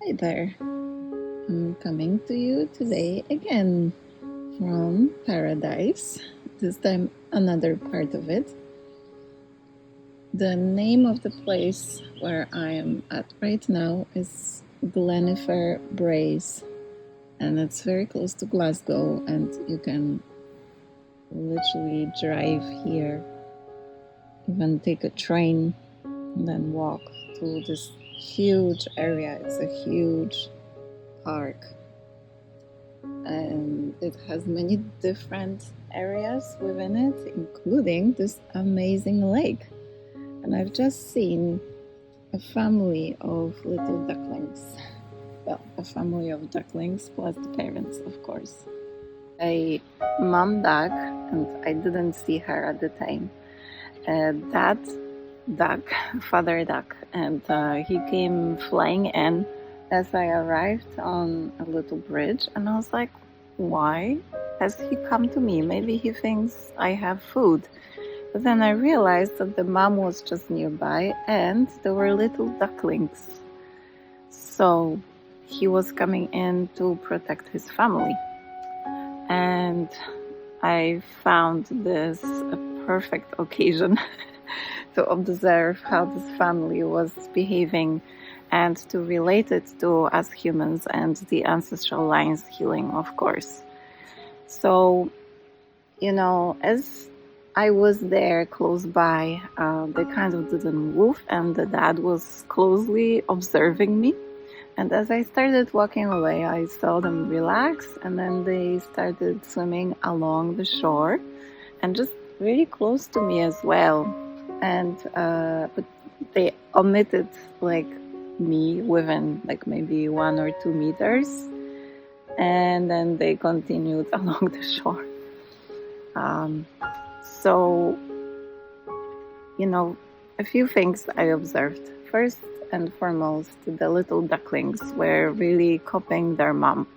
Hi there. I'm coming to you today again from paradise, this time another part of it. The name of the place where I am at right now is Glenifer Braes, and it's very close to Glasgow, and you can literally drive here, even take a train, and then walk through this huge area. It's a huge park. And it has many different areas within it, including this amazing lake. And I've just seen a family of little ducklings. Well, a family of ducklings plus the parents, of course. A mom duck, and I didn't see her at the time. That duck, father duck, and he came flying in as I arrived on a little bridge, and I was like, why has he come to me? Maybe he thinks I have food. But then I realized that the mom was just nearby and there were little ducklings. So he was coming in to protect his family. And I found this a perfect occasion to observe how this family was behaving and to relate it to us humans and the ancestral lines healing, of course. So, as I was there close by, they kind of didn't move, and the dad was closely observing me. And as I started walking away, I saw them relax, and then they started swimming along the shore and just really close to me as well. And but they omitted me within maybe 1 or 2 meters, and then they continued along the shore. So, a few things I observed. First and foremost, the little ducklings were really copying their mom.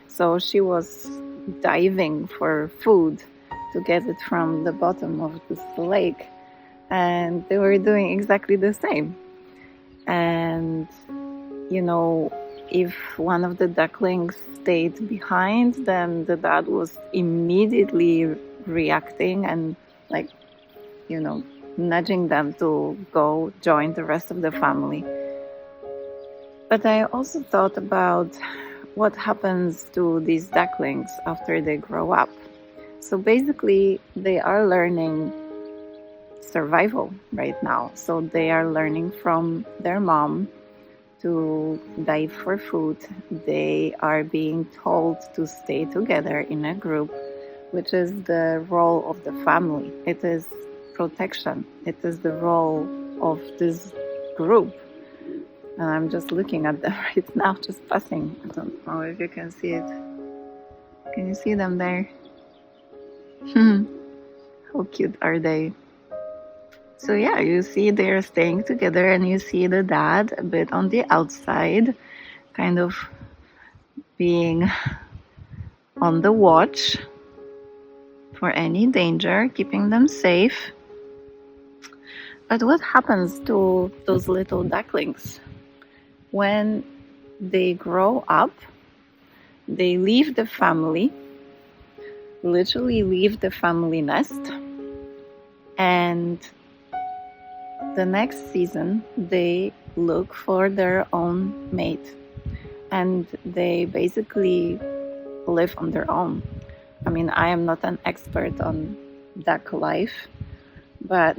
So she was diving for food to get it from the bottom of this lake, and they were doing exactly the same. And, if one of the ducklings stayed behind, then the dad was immediately reacting and nudging them to go join the rest of the family. But I also thought about what happens to these ducklings after they grow up. So basically, they are learning survival right now. So they are learning from their mom to dive for food. They are being told to stay together in a group, which is the role of the family. It is protection. It is the role of this group. And I'm just looking at them right now, just passing. I don't know if you can see it. Can you see them there? How cute are they? So yeah, you see they're staying together, and you see the dad a bit on the outside, kind of being on the watch for any danger, keeping them safe. But what happens to those little ducklings? When they grow up, they leave the family, literally leave the family nest, and the next season they look for their own mate, and they basically live on their own. I mean, I am not an expert on duck life, but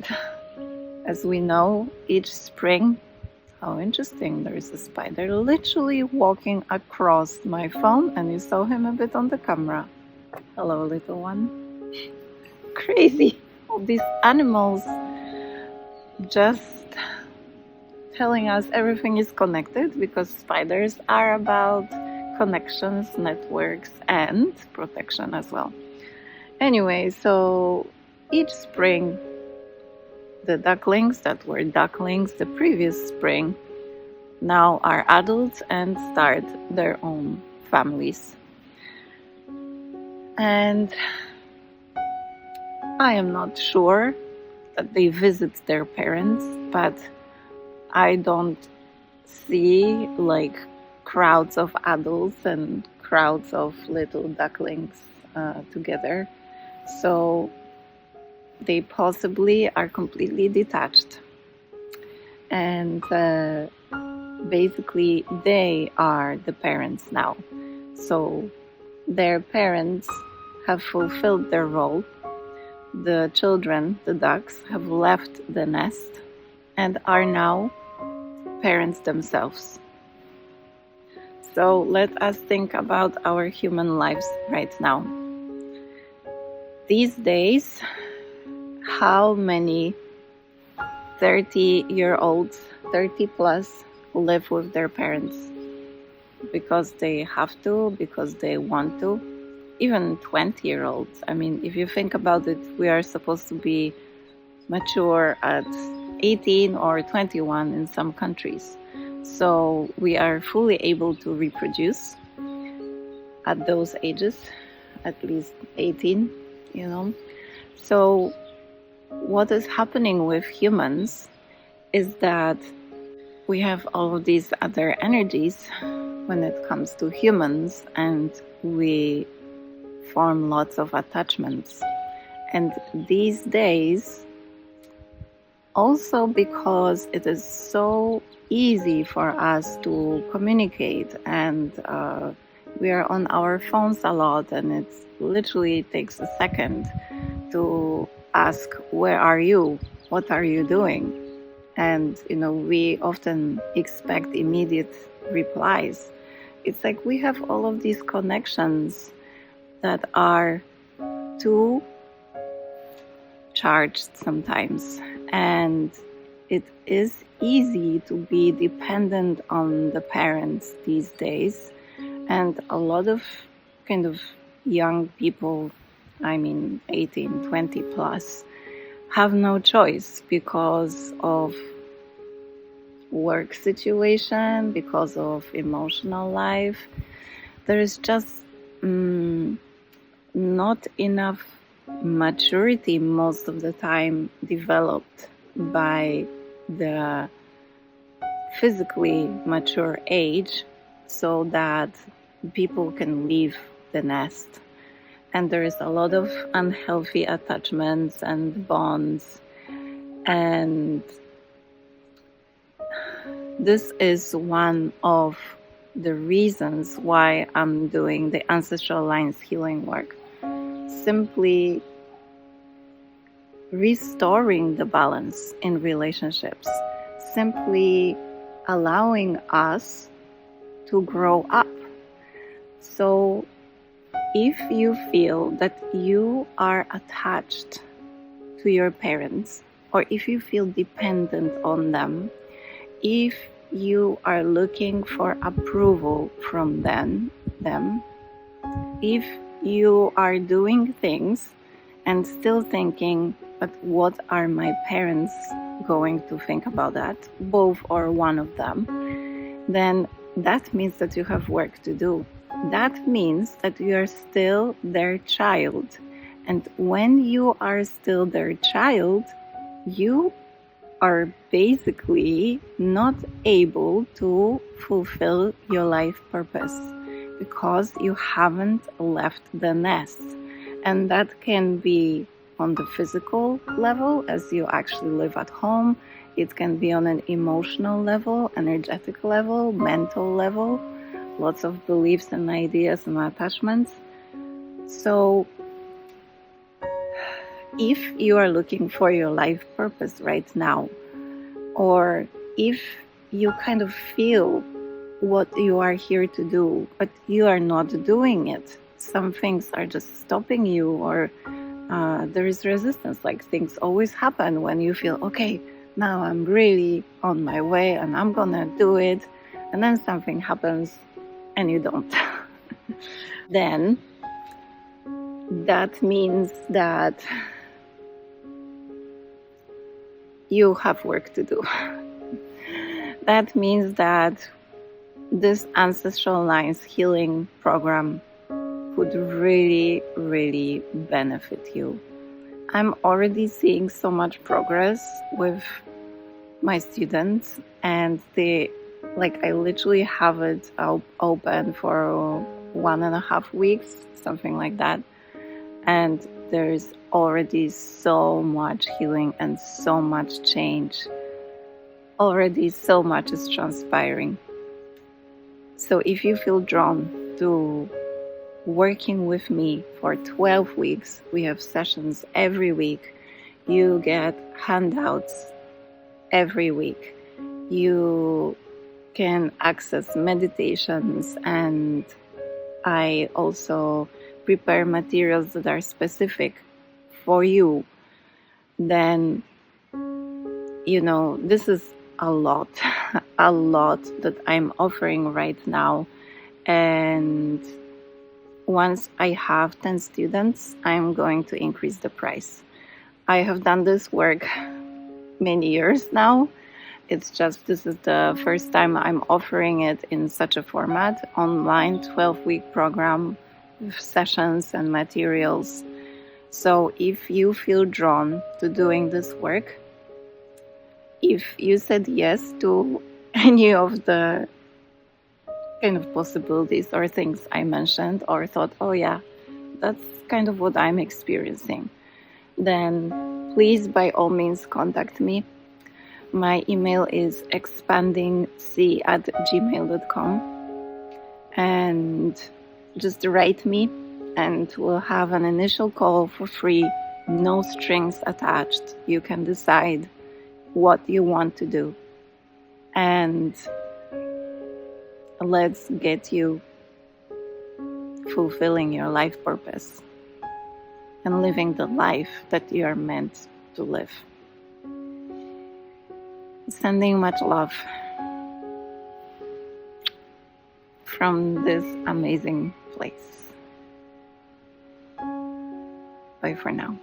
as we know, each spring, how interesting, there is a spider literally walking across my phone, and you saw him a bit on the camera. Hello, little one. Crazy. All these animals just telling us everything is connected, because spiders are about connections, networks, and protection as well. Anyway, so each spring, the ducklings that were ducklings the previous spring now are adults and start their own families. And I am not sure that they visit their parents, but I don't see crowds of adults and crowds of little ducklings together. So they possibly are completely detached. And basically, they are the parents now. So their parents have fulfilled their role. The children, the ducks, have left the nest and are now parents themselves. So let us think about our human lives right now. These days, how many 30-year-olds, 30 plus, live with their parents because they have to, because they want to? Even 20-year-olds. I mean, if you think about it, we are supposed to be mature at 18 or 21 in some countries. So we are fully able to reproduce at those ages, at least 18, you know. So what is happening with humans is that we have all of these other energies when it comes to humans, and we form lots of attachments. And these days, also because it is so easy for us to communicate, and we are on our phones a lot, and it literally takes a second to ask, where are you? What are you doing? And, you know, we often expect immediate replies. It's like we have all of these connections that are too charged sometimes. And it is easy to be dependent on the parents these days. And a lot of kind of young people, I mean 18, 20 plus, have no choice because of work situation, because of emotional life. There is just not enough maturity most of the time developed by the physically mature age so that people can leave the nest. And there is a lot of unhealthy attachments and bonds. And this is one of the reasons why I'm doing the Ancestral Lines healing work. Simply restoring the balance in relationships. Simply allowing us to grow up. So if you feel that you are attached to your parents, or if you feel dependent on them, if you are looking for approval from them, if you are doing things and still thinking, but what are my parents going to think about that, both or one of them, then that means that you have work to do. That means that you are still their child. And when you are still their child, you are basically not able to fulfill your life purpose because you haven't left the nest. And that can be on the physical level, as you actually live at home. It can be on an emotional level, energetic level, mental level, lots of beliefs and ideas and attachments. So if you are looking for your life purpose right now, or if you kind of feel what you are here to do, but you are not doing it, some things are just stopping you, or there is resistance, like things always happen when you feel, okay, now I'm really on my way and I'm gonna do it, and then something happens and you don't. Then that means that you have work to do. That means that this Ancestral Lines healing program would really, really benefit you. I'm already seeing so much progress with my students, and the Like, I literally have it open for 1.5 weeks, something like that. And there's already so much healing and so much change. Already so much is transpiring. So if you feel drawn to working with me for 12 weeks, we have sessions every week. You get handouts every week. You can access meditations, and I also prepare materials that are specific for you. Then, this is a lot, a lot that I'm offering right now. And once I have 10 students, I'm going to increase the price. I have done this work many years now. It's just this is the first time I'm offering it in such a format, online 12-week program with sessions and materials. So if you feel drawn to doing this work, if you said yes to any of the kind of possibilities or things I mentioned, or thought, oh yeah, that's kind of what I'm experiencing, then please by all means contact me. My email is expandingc@gmail.com, and just write me and we'll have an initial call for free, no strings attached. You can decide what you want to do, and let's get you fulfilling your life purpose and living the life that you are meant to live. Sending much love from this amazing place. Bye for now.